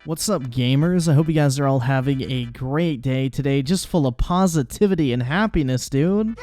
What's up, gamers? I hope you guys are all having a great day today, just full of positivity and happiness, dude.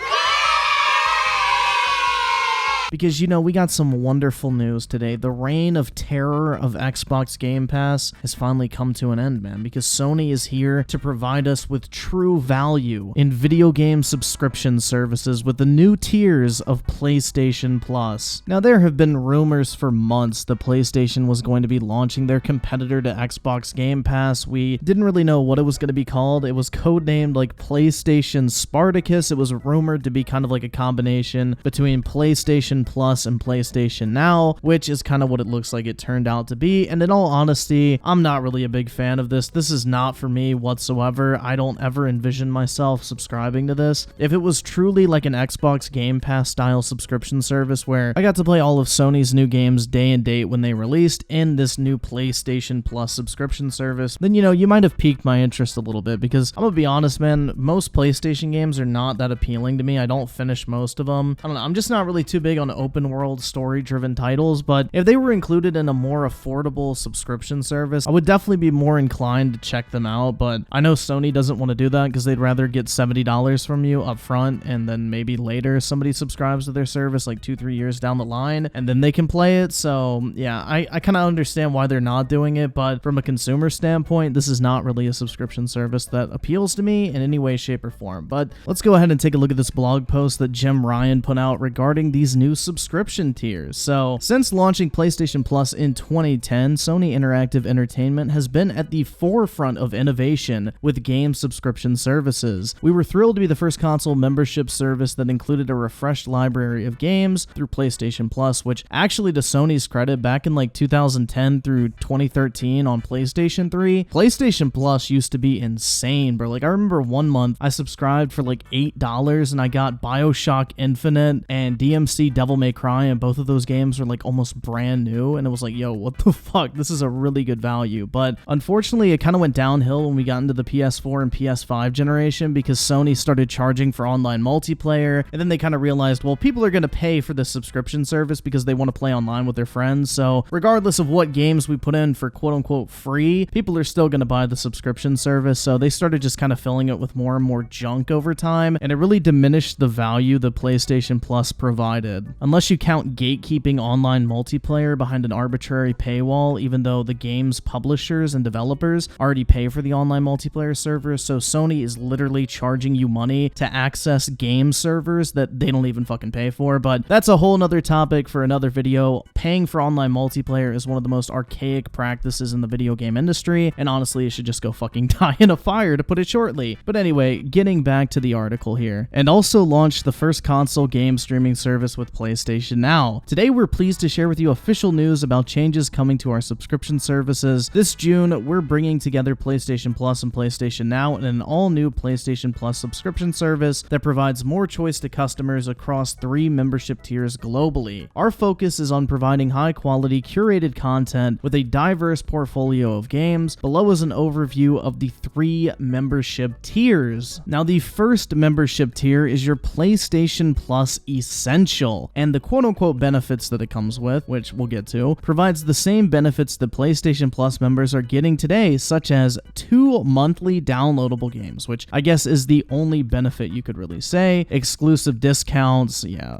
Because, you know, we got some wonderful news today. The reign of terror of Xbox Game Pass has finally come to an end, man, because Sony is here to provide us with true value in video game subscription services with the new tiers of PlayStation Plus. Now, there have been rumors for months that PlayStation was going to be launching their competitor to Xbox Game Pass. We didn't really know what it was going to be called. It was codenamed like PlayStation Spartacus. It was rumored to be kind of like a combination between PlayStation Plus and PlayStation Now, which is kind of what it looks like it turned out to be. And in all honesty, I'm not really a big fan of this. This is not for me whatsoever. I don't ever envision myself subscribing to this. If it was truly like an Xbox Game Pass style subscription service where I got to play all of Sony's new games day and date when they released in this new PlayStation Plus subscription service, then, you know, you might have piqued my interest a little bit, because I'm gonna be honest, man, most PlayStation games are not that appealing to me. I don't finish most of them. I don't know, I'm just not really too big on open world story driven titles, but if they were included in a more affordable subscription service, I would definitely be more inclined to check them out. But I know Sony doesn't want to do that because they'd rather get $70 from you up front, and then maybe later somebody subscribes to their service like 2-3 years down the line, and then they can play it. So yeah, I kind of understand why they're not doing it, but from a consumer standpoint, this is not really a subscription service that appeals to me in any way, shape, or form. But let's go ahead and take a look at this blog post that Jim Ryan put out regarding these new subscription tiers. So, since launching PlayStation Plus in 2010, Sony Interactive Entertainment has been at the forefront of innovation with game subscription services. We were thrilled to be the first console membership service that included a refreshed library of games through PlayStation Plus, which actually, to Sony's credit, back in like 2010 through 2013 on PlayStation 3, PlayStation Plus used to be insane, bro. Like, I remember one month I subscribed for like $8 and I got BioShock Infinite and DMC Devil May Cry, and both of those games were like almost brand new, and it was like, yo, what the fuck, this is a really good value. But unfortunately, it kind of went downhill when we got into the PS4 and PS5 generation, because Sony started charging for online multiplayer, and then they kind of realized, well, people are going to pay for this subscription service because they want to play online with their friends, so regardless of what games we put in for quote-unquote free, people are still going to buy the subscription service. So they started just kind of filling it with more and more junk over time, and it really diminished the value the PlayStation Plus provided. Unless you count gatekeeping online multiplayer behind an arbitrary paywall, even though the game's publishers and developers already pay for the online multiplayer servers, so Sony is literally charging you money to access game servers that they don't even fucking pay for. But that's a whole nother topic for another video. Paying for online multiplayer is one of the most archaic practices in the video game industry, and honestly, it should just go fucking die in a fire, to put it shortly. But anyway, getting back to the article here. And also launched the first console game streaming service with PlayStation Now. Today, we're pleased to share with you official news about changes coming to our subscription services. This June, we're bringing together PlayStation Plus and PlayStation Now in an all-new PlayStation Plus subscription service that provides more choice to customers across 3 membership tiers globally. Our focus is on providing high-quality, curated content with a diverse portfolio of games. Below is an overview of the 3 membership tiers. Now, the first membership tier is your PlayStation Plus Essential, and the quote-unquote benefits that it comes with, which we'll get to, provides the same benefits that PlayStation Plus members are getting today, such as 2 monthly downloadable games, which I guess is the only benefit you could really say, exclusive discounts, yeah.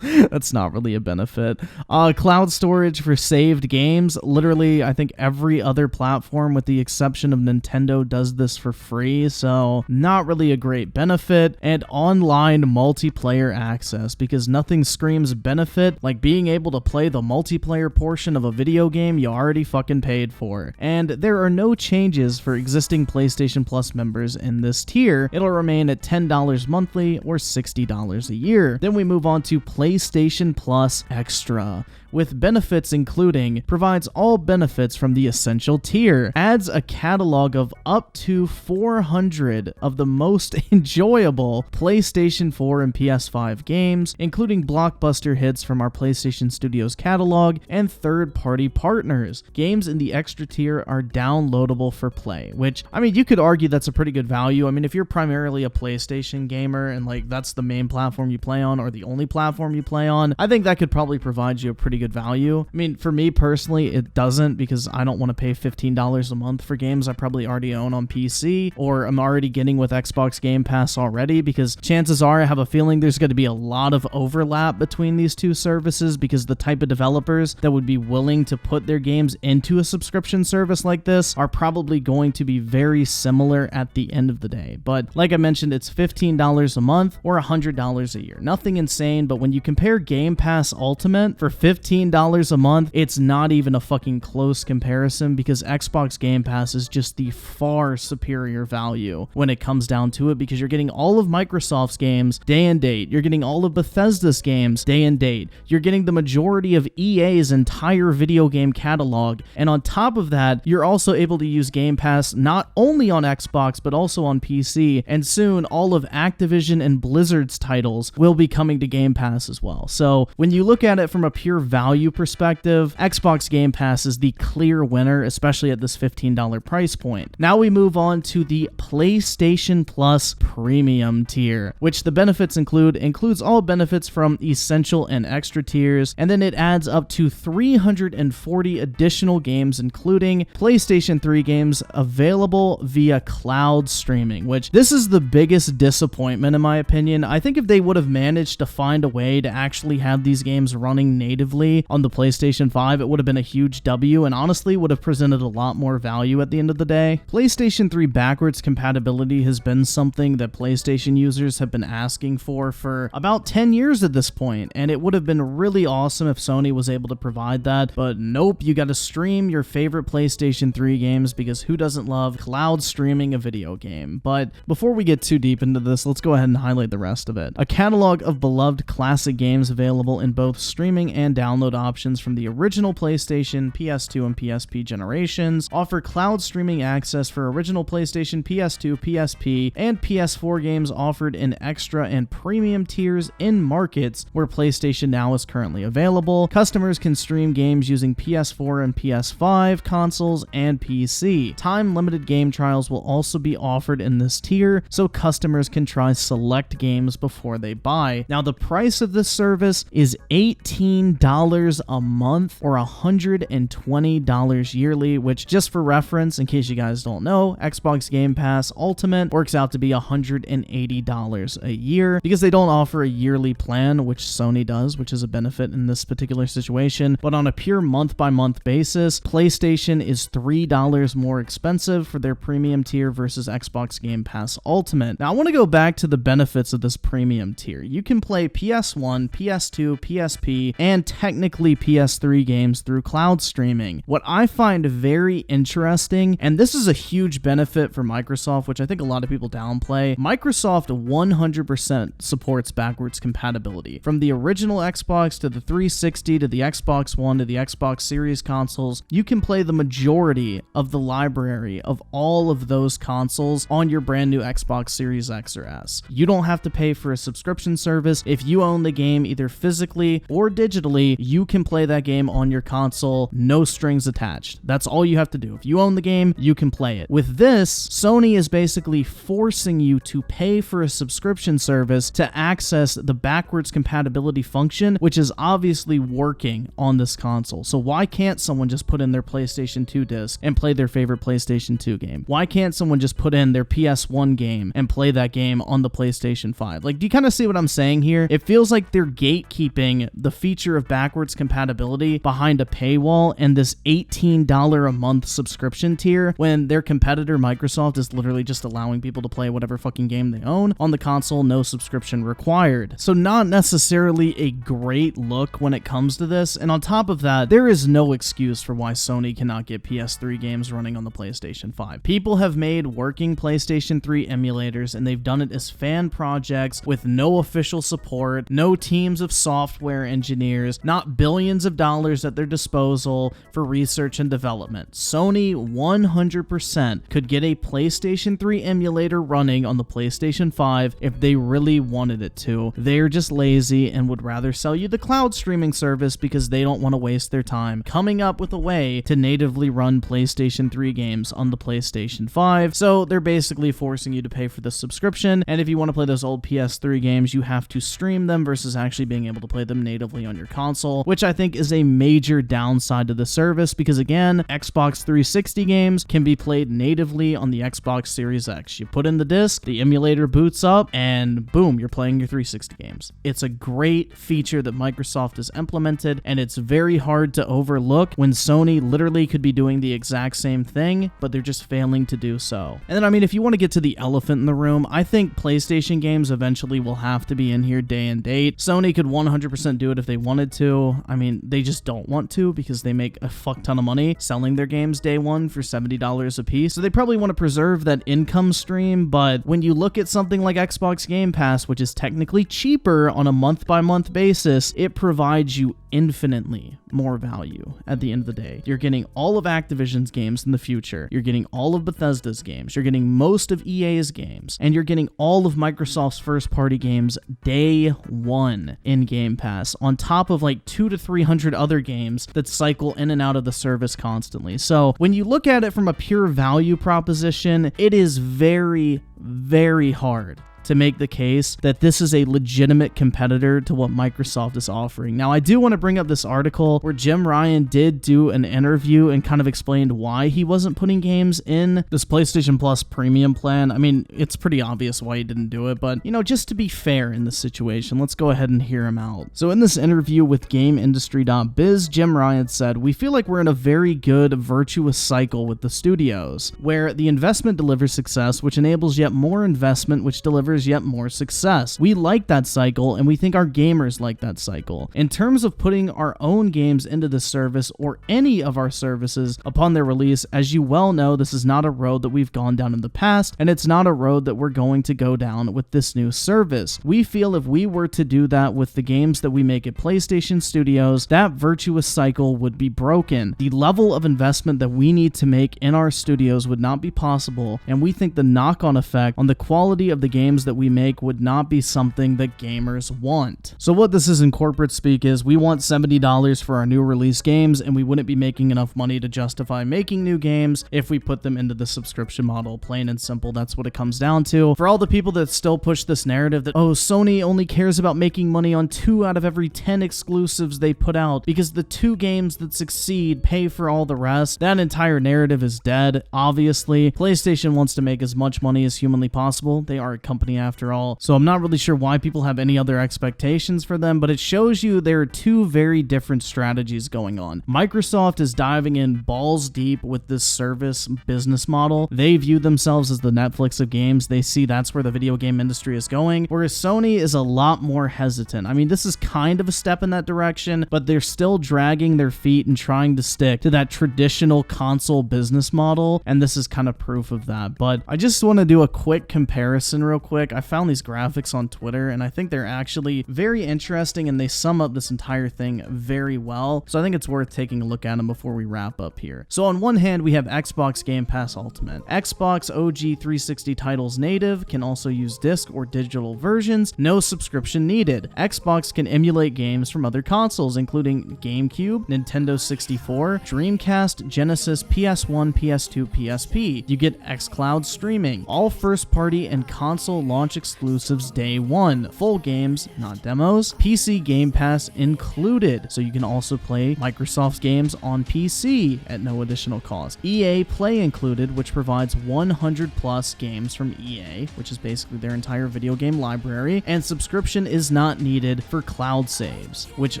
That's not really a benefit. Cloud storage for saved games. Literally, I think every other platform with the exception of Nintendo does this for free, so not really a great benefit. And online multiplayer access, because nothing screams benefit like being able to play the multiplayer portion of a video game you already fucking paid for. And there are no changes for existing PlayStation Plus members in this tier. It'll remain at $10 monthly or $60 a year. Then we move on to PlayStation Plus Extra, with benefits including provides all benefits from the Essential tier, adds a catalog of up to 400 of the most enjoyable PlayStation 4 and PS5 games, including blockbuster hits from our PlayStation Studios catalog and third-party partners. Games in the Extra tier are downloadable for play, which, I mean, you could argue that's a pretty good value. I mean, if you're primarily a PlayStation gamer and like that's the main platform you play on or the only platform you play on, I think that could probably provide you a pretty good value. I mean, for me personally, it doesn't, because I don't want to pay $15 a month for games I probably already own on PC, or I'm already getting with Xbox Game Pass already, because chances are I have a feeling there's going to be a lot of overlap between these two services, because the type of developers that would be willing to put their games into a subscription service like this are probably going to be very similar at the end of the day. But like I mentioned, it's $15 a month or $100 a year. Nothing insane, but when you compare Game Pass Ultimate for $15 a month, it's not even a fucking close comparison, because Xbox Game Pass is just the far superior value when it comes down to it, because you're getting all of Microsoft's games day and date. You're getting all of Bethesda's games day and date. You're getting the majority of EA's entire video game catalog. And on top of that, you're also able to use Game Pass not only on Xbox, but also on PC. And soon, all of Activision and Blizzard's titles will be coming to Game Pass as well. So when you look at it from a pure value perspective, Xbox Game Pass is the clear winner, especially at this $15 price point. Now we move on to the PlayStation Plus Premium tier, which the benefits includes all benefits from essential and extra tiers, and then it adds up to 340 additional games, including PlayStation 3 games available via cloud streaming, which this is the biggest disappointment in my opinion. I think if they would have managed to find a way to actually have these games running natively on the PlayStation 5, it would have been a huge W, and honestly would have presented a lot more value at the end of the day. PlayStation 3 backwards compatibility has been something that PlayStation users have been asking for about 10 years at this point, and it would have been really awesome if Sony was able to provide that, but nope, you gotta stream your favorite PlayStation 3 games, because who doesn't love cloud streaming a video game? But before we get too deep into this, let's go ahead and highlight the rest of it. A catalog of beloved classic games available in both streaming and download options from the original PlayStation, PS2, and PSP generations, offer cloud streaming access for original PlayStation, PS2, PSP, and PS4 games offered in extra and premium tiers in markets where PlayStation Now is currently available. Customers can stream games using PS4 and PS5 consoles and PC. Time-limited game trials will also be offered in this tier, so customers can try select games before they buy. Now, the price of this service is $18 a month or $120 yearly, which, just for reference, in case you guys don't know, Xbox Game Pass Ultimate works out to be $180 a year, because they don't offer a yearly plan, which Sony does, which is a benefit in this particular situation. But on a pure month-by-month basis, PlayStation is $3 more expensive for their premium tier versus Xbox Game Pass Ultimate. Now, I want to go back to the benefits of this premium tier. You can play PS1, PS2, PSP, and technically PS3 games through cloud streaming. What I find very interesting, and this is a huge benefit for Microsoft, which I think a lot of people downplay, Microsoft 100% supports backwards compatibility. From the original Xbox to the 360 to the Xbox One to the Xbox Series consoles, you can play the majority of the library of all of those consoles on your brand new Xbox Series X or S. You don't have to pay for a subscription service. If you own the game either physically or digitally, you can play that game on your console, no strings attached. That's all you have to do. If you own the game, you can play it. With this, Sony is basically forcing you to pay for a subscription service to access the backwards compatibility function, which is obviously working on this console. So why can't someone just put in their PlayStation 2 disc and play their favorite PlayStation 2 game? Why can't someone just put in their PS1 game and play that game on the PlayStation 5? Like, do you kind of see what I'm saying here? It feels like they're gatekeeping the feature of backwards compatibility behind a paywall and this $18 a month subscription tier, when their competitor Microsoft is literally just allowing people to play whatever fucking game they own on the console, no subscription required. So not necessarily a great look when it comes to this, and on top of that, there is no excuse for why Sony cannot get PS3 games running on the PlayStation 5. People have made working PlayStation 3 emulators, and they've done it as fan projects with no official support, no teams of software engineers, not billions of dollars at their disposal for research and development. Sony 100% could get a PlayStation 3 emulator running on the PlayStation 5 if they really wanted it to. They're just lazy and would rather sell you the cloud streaming service because they don't want to waste their time coming up with a way to natively run PlayStation 3 games on the PlayStation 5. So they're basically forcing you to pay for the subscription, and if you want to play those old PS3 games, you have to stream them versus actually being able to play them natively on your console. console, which I think is a major downside to the service because, again, Xbox 360 games can be played natively on the Xbox Series X. You put in the disc, the emulator boots up, and boom, you're playing your 360 games. It's a great feature that Microsoft has implemented, and it's very hard to overlook when Sony literally could be doing the exact same thing, but they're just failing to do so. And then, I mean, if you want to get to the elephant in the room, I think PlayStation games eventually will have to be in here day and date. Sony could 100% do it if they wanted to. I mean, they just don't want to because they make a fuck ton of money selling their games day one for $70 a piece. So they probably want to preserve that income stream, but when you look at something like Xbox Game Pass, which is technically cheaper on a month-by-month basis, it provides you infinitely more value at the end of the day. You're getting all of Activision's games in the future. You're getting all of Bethesda's games. You're getting most of EA's games. And you're getting all of Microsoft's first-party games day one in Game Pass, on top of like 200 to 300 other games that cycle in and out of the service constantly. So when you look at it from a pure value proposition, it is very, very hard to make the case that this is a legitimate competitor to what Microsoft is offering. Now, I do want to bring up this article where Jim Ryan did do an interview and kind of explained why he wasn't putting games in this PlayStation Plus premium plan. I mean, it's pretty obvious why he didn't do it, but, you know, just to be fair in this situation, let's go ahead and hear him out. So in this interview with GameIndustry.biz, Jim Ryan said, "We feel like we're in a very good, virtuous cycle with the studios, where the investment delivers success, which enables yet more investment, which delivers yet more success. We like that cycle, and we think our gamers like that cycle. In terms of putting our own games into the service or any of our services upon their release, as you well know, this is not a road that we've gone down in the past, and it's not a road that we're going to go down with this new service. We feel if we were to do that with the games that we make at PlayStation Studios, that virtuous cycle would be broken. The level of investment that we need to make in our studios would not be possible, and we think the knock-on effect on the quality of the games that we make would not be something that gamers want." So what this is in corporate speak is we want $70 for our new release games, and we wouldn't be making enough money to justify making new games if we put them into the subscription model. Plain and simple, that's what it comes down to. For all the people that still push this narrative that, oh, Sony only cares about making money on 2 out of every 10 exclusives they put out because the 2 games that succeed pay for all the rest, that entire narrative is dead. Obviously, PlayStation wants to make as much money as humanly possible. They are a company after all, so I'm not really sure why people have any other expectations for them, but it shows you there are 2 very different strategies going on. Microsoft is diving in balls deep with this service business model. They view themselves as the Netflix of games. They see that's where the video game industry is going, whereas Sony is a lot more hesitant. I mean, this is kind of a step in that direction, but they're still dragging their feet and trying to stick to that traditional console business model, and this is kind of proof of that. But I just want to do a quick comparison real quick. I found these graphics on Twitter, and I think they're actually very interesting, and they sum up this entire thing very well. So I think it's worth taking a look at them before we wrap up here. So on one hand, we have Xbox Game Pass Ultimate. Xbox OG 360 titles native, can also use disc or digital versions, no subscription needed. Xbox can emulate games from other consoles, including GameCube, Nintendo 64, Dreamcast, Genesis, PS1, PS2, PSP. You get xCloud streaming, all first-party and console launch exclusives day one, full games, not demos, PC Game Pass included, so you can also play Microsoft's games on PC at no additional cost. EA Play included, which provides 100 plus games from EA, which is basically their entire video game library, and subscription is not needed for cloud saves, which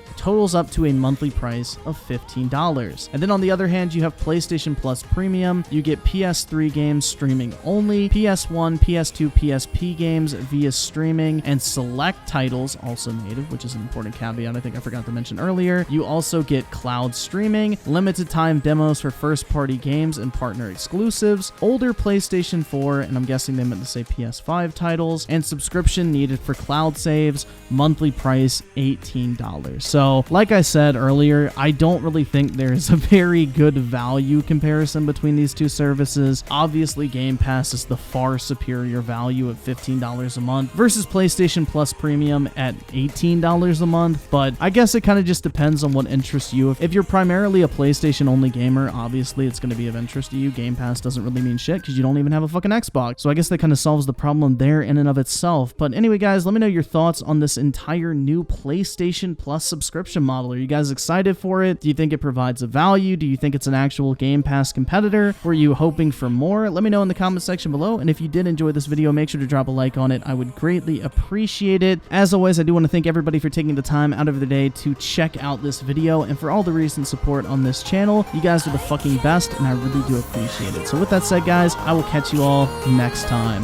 totals up to a monthly price of $15. And then on the other hand, you have PlayStation Plus Premium. You get PS3 games streaming only, PS1, PS2, PSP games via streaming, and select titles, also native, which is an important caveat I think I forgot to mention earlier. You also get cloud streaming, limited time demos for first-party games and partner exclusives, older PlayStation 4, and I'm guessing they meant to say PS5 titles, and subscription needed for cloud saves, monthly price $18. So, like I said earlier, I don't really think there's a very good value comparison between these two services. Obviously, Game Pass is the far superior value at $15 $15 a month versus PlayStation Plus Premium at $18 a month. But I guess it kind of just depends on what interests you. If you're primarily a PlayStation only gamer, obviously it's going to be of interest to you. Game Pass doesn't really mean shit because you don't even have a fucking Xbox. So I guess that kind of solves the problem there in and of itself. But anyway, guys, let me know your thoughts on this entire new PlayStation Plus subscription model. Are you guys excited for it? Do you think it provides a value? Do you think it's an actual Game Pass competitor? Were you hoping for more? Let me know in the comment section below. And if you did enjoy this video, make sure to drop a like on it. I would greatly appreciate it. As always, I do want to thank everybody for taking the time out of their day to check out this video and for all the recent support on this channel. You guys are the fucking best, and I really do appreciate it. So with that said, guys, I will catch you all next time.